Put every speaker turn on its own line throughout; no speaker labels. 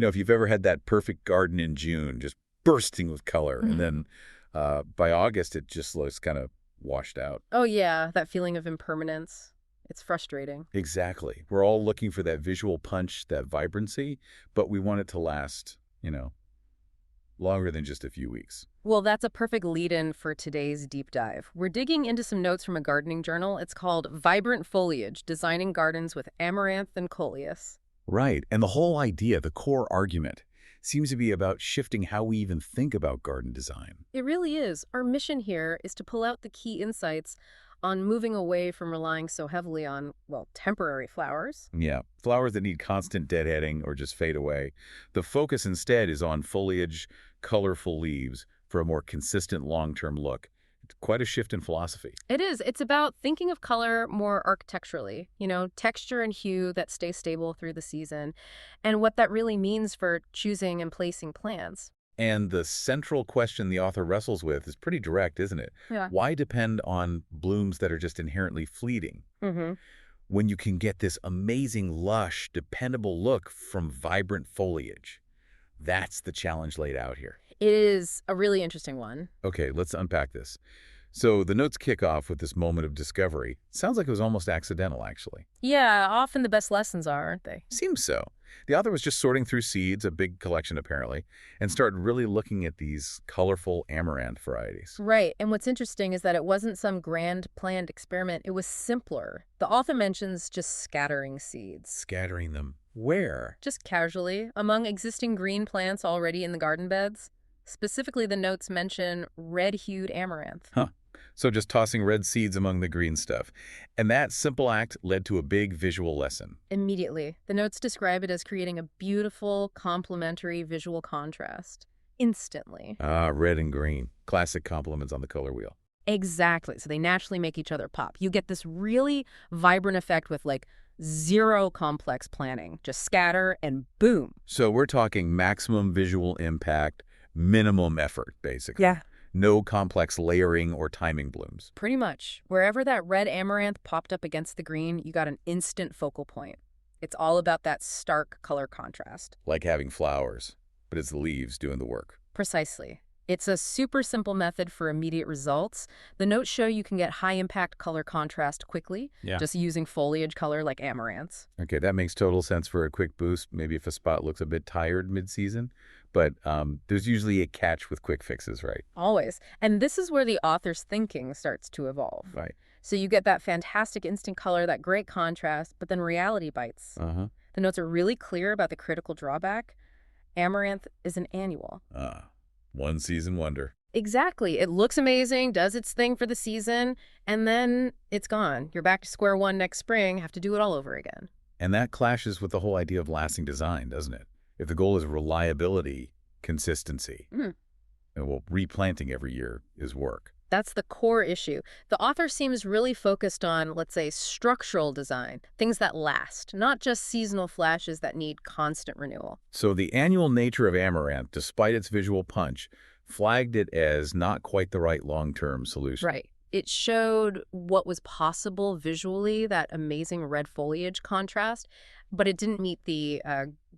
If you've ever had that perfect garden in June, just bursting with color, and then by August, it just looks kind of washed out.
Oh, yeah, that feeling of impermanence. It's frustrating.
Exactly. We're all looking for that visual punch, that vibrancy, but we want it to last, longer than just a few weeks.
Well, that's a perfect lead-in for today's deep dive. We're digging into some notes from a gardening journal. It's called Vibrant Foliage, Designing Gardens with Amaranth and Coleus.
Right. And the whole idea, the core argument, seems to be about shifting how we even think about garden design.
It really is. Our mission here is to pull out the key insights on moving away from relying so heavily on, well, temporary flowers.
Yeah, flowers that need constant deadheading or just fade away. The focus instead is on foliage, colorful leaves for a more consistent long-term look. It's quite a shift in philosophy.
It is. It's about thinking of color more architecturally, texture and hue that stay stable through the season, and what that really means for choosing and placing plants.
And the central question the author wrestles with is pretty direct, isn't it?
Yeah.
Why depend on blooms that are just inherently fleeting
Mm-hmm.
when you can get this amazing, lush, dependable look from vibrant foliage? That's the challenge laid out here.
It is a really interesting one.
Okay, let's unpack this. So the notes kick off with this moment of discovery. Sounds like it was almost accidental, actually.
Yeah, often the best lessons are, aren't they?
Seems so. The author was just sorting through seeds, a big collection apparently, and started really looking at these colorful amaranth varieties.
Right, and what's interesting is that it wasn't some grand planned experiment. It was simpler. The author mentions just scattering seeds.
Scattering them where?
Just casually, among existing green plants already in the garden beds. Specifically, the notes mention red-hued amaranth.
Huh. So just tossing red seeds among the green stuff. And that simple act led to a big visual lesson.
Immediately, the notes describe it as creating a beautiful, complementary visual contrast. Instantly.
Ah, red and green. Classic complements on the color wheel.
Exactly. So they naturally make each other pop. You get this really vibrant effect with zero complex planning. Just scatter and boom.
So we're talking maximum visual impact, minimum effort, basically.
Yeah.
No complex layering or timing blooms.
Pretty much. Wherever that red amaranth popped up against the green, you got an instant focal point. It's all about that stark color contrast.
Like having flowers, but it's the leaves doing the work.
Precisely. It's a super simple method for immediate results. The notes show you can get high-impact color contrast quickly, just using foliage color like amaranths.
Okay, that makes total sense for a quick boost, maybe if a spot looks a bit tired mid-season. But there's usually a catch with quick fixes, right?
Always. And this is where the author's thinking starts to evolve.
Right.
So you get that fantastic instant color, that great contrast, but then reality bites.
Uh-huh.
The notes are really clear about the critical drawback. Amaranth is an annual.
One season wonder.
Exactly. It looks amazing, does its thing for the season, and then it's gone. You're back to square one next spring, have to do it all over again.
And that clashes with the whole idea of lasting design, doesn't it? If the goal is reliability, consistency, and replanting every year is work.
That's the core issue. The author seems really focused on, let's say, structural design, things that last, not just seasonal flashes that need constant renewal.
So the annual nature of Amaranth, despite its visual punch, flagged it as not quite the right long-term solution.
Right. It showed what was possible visually, that amazing red foliage contrast, but it didn't meet the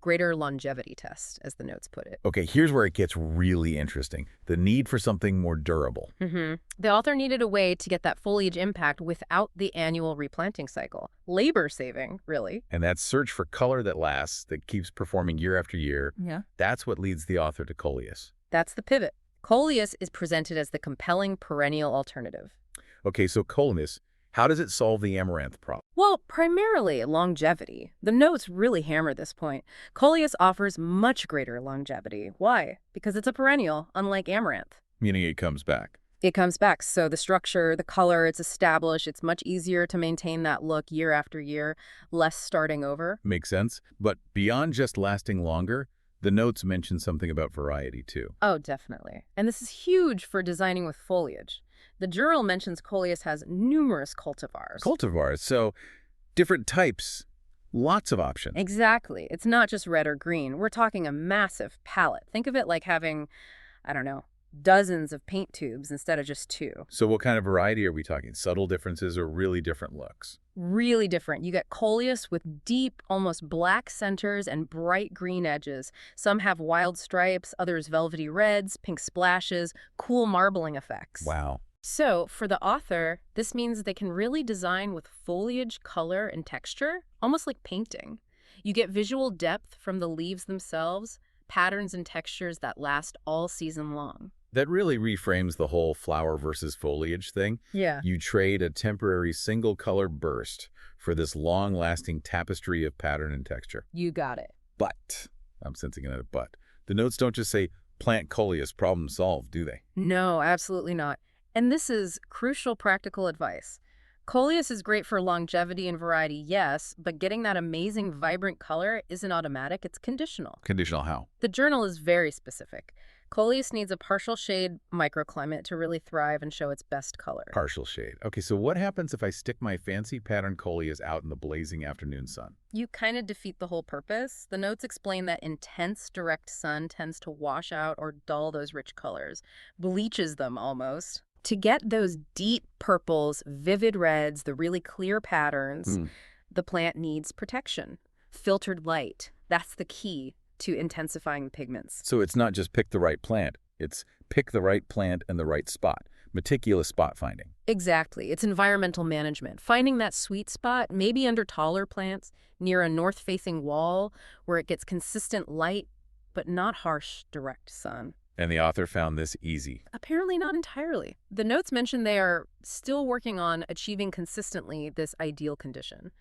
greater longevity test, as the notes put it.
Okay, here's where it gets really interesting. The need for something more durable.
The author needed a way to get that foliage impact without the annual replanting cycle. Labor-saving, really.
And that search for color that lasts, that keeps performing year after year, that's what leads the author to Coleus.
That's the pivot. Coleus is presented as the compelling perennial alternative.
Okay, so Coleus, how does it solve the amaranth problem?
Well, primarily longevity. The notes really hammer this point. Coleus offers much greater longevity. Why? Because it's a perennial, unlike amaranth.
Meaning it comes back.
It comes back. So the structure, the color, it's established. It's much easier to maintain that look year after year, less starting over.
Makes sense. But beyond just lasting longer, the notes mention something about variety too.
Oh, definitely. And this is huge for designing with foliage. The journal mentions Coleus has numerous cultivars.
Cultivars, so different types, lots of options.
Exactly. It's not just red or green. We're talking a massive palette. Think of it like having, I don't know, dozens of paint tubes instead of just two.
So what kind of variety are we talking? Subtle differences or really different looks?
Really different. You get Coleus with deep, almost black centers and bright green edges. Some have wild stripes, others velvety reds, pink splashes, cool marbling effects.
Wow.
So, for the author, this means they can really design with foliage, color, and texture, almost like painting. You get visual depth from the leaves themselves, patterns and textures that last all season long.
That really reframes the whole flower versus foliage thing.
Yeah.
You trade a temporary single-color burst for this long-lasting tapestry of pattern and texture.
You got it.
But, I'm sensing another but, the notes don't just say, plant Coleus, problem solved, do they?
No, absolutely not. And this is crucial practical advice. Coleus is great for longevity and variety, yes, but getting that amazing vibrant color isn't automatic, it's conditional.
Conditional how?
The journal is very specific. Coleus needs a partial shade microclimate to really thrive and show its best color.
Partial shade. Okay, so what happens if I stick my fancy pattern Coleus out in the blazing afternoon sun?
You kind of defeat the whole purpose. The notes explain that intense direct sun tends to wash out or dull those rich colors, bleaches them almost. To get those deep purples, vivid reds, the really clear patterns, the plant needs protection. Filtered light. That's the key to intensifying the pigments.
So it's not just pick the right plant, it's pick the right plant and the right spot. Meticulous spot finding.
Exactly. It's environmental management. Finding that sweet spot, maybe under taller plants, near a north-facing wall, where it gets consistent light, but not harsh, direct sun.
And the author found this easy.
Apparently not entirely. The notes mention they are still working on achieving consistently this ideal condition.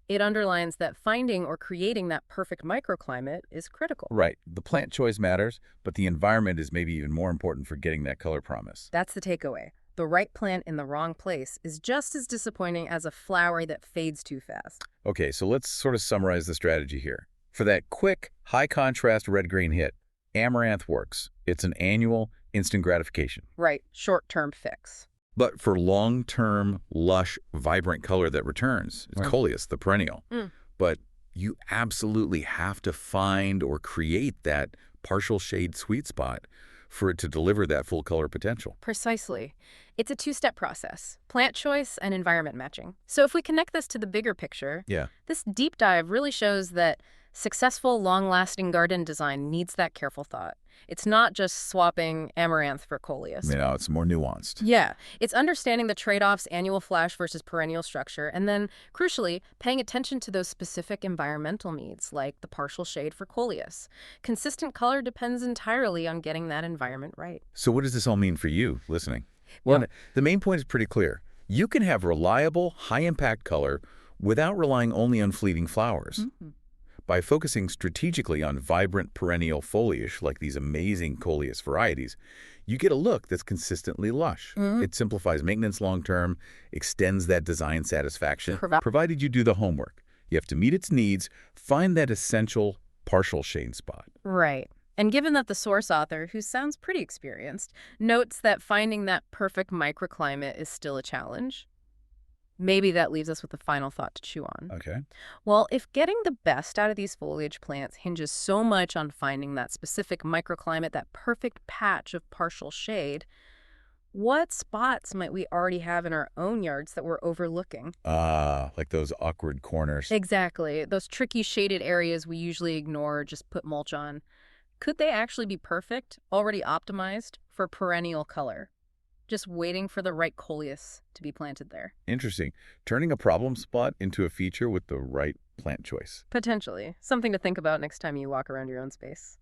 It underlines that finding or creating that perfect microclimate is critical.
Right. The plant choice matters, but the environment is maybe even more important for getting that color promise.
That's the takeaway. The right plant in the wrong place is just as disappointing as a flower that fades too fast.
Okay, so let's sort of summarize the strategy here. For that quick, high-contrast red-green hit, Amaranth works. It's an annual, instant gratification.
Right. Short-term fix.
But for long-term, lush, vibrant color that returns, it's Coleus, the perennial. But you absolutely have to find or create that partial shade sweet spot for it to deliver that full color potential.
Precisely. It's a two-step process, plant choice and environment matching. So if we connect this to the bigger picture, this deep dive really shows that successful, long-lasting garden design needs that careful thought. It's not just swapping Amaranth for Coleus.
You know, it's more nuanced.
Yeah, it's understanding the trade-offs, annual flash versus perennial structure, and then, crucially, paying attention to those specific environmental needs, like the partial shade for Coleus. Consistent color depends entirely on getting that environment right.
So what does this all mean for you listening? Well, the main point is pretty clear. You can have reliable, high-impact color without relying only on fleeting flowers. By focusing strategically on vibrant perennial foliage like these amazing Coleus varieties, you get a look that's consistently lush. It simplifies maintenance long-term, extends that design satisfaction, provided you do the homework. You have to meet its needs, find that essential partial shade spot.
Right. And given that the source author, who sounds pretty experienced, notes that finding that perfect microclimate is still a challenge, maybe that leaves us with a final thought to chew on.
Okay.
Well, if getting the best out of these foliage plants hinges so much on finding that specific microclimate, that perfect patch of partial shade, what spots might we already have in our own yards that we're overlooking?
Like those awkward corners.
Exactly. Those tricky shaded areas we usually ignore or just put mulch on. Could they actually be perfect, already optimized for perennial color? Just waiting for the right Coleus to be planted there.
Interesting. Turning a problem spot into a feature with the right plant choice.
Potentially. Something to think about next time you walk around your own space.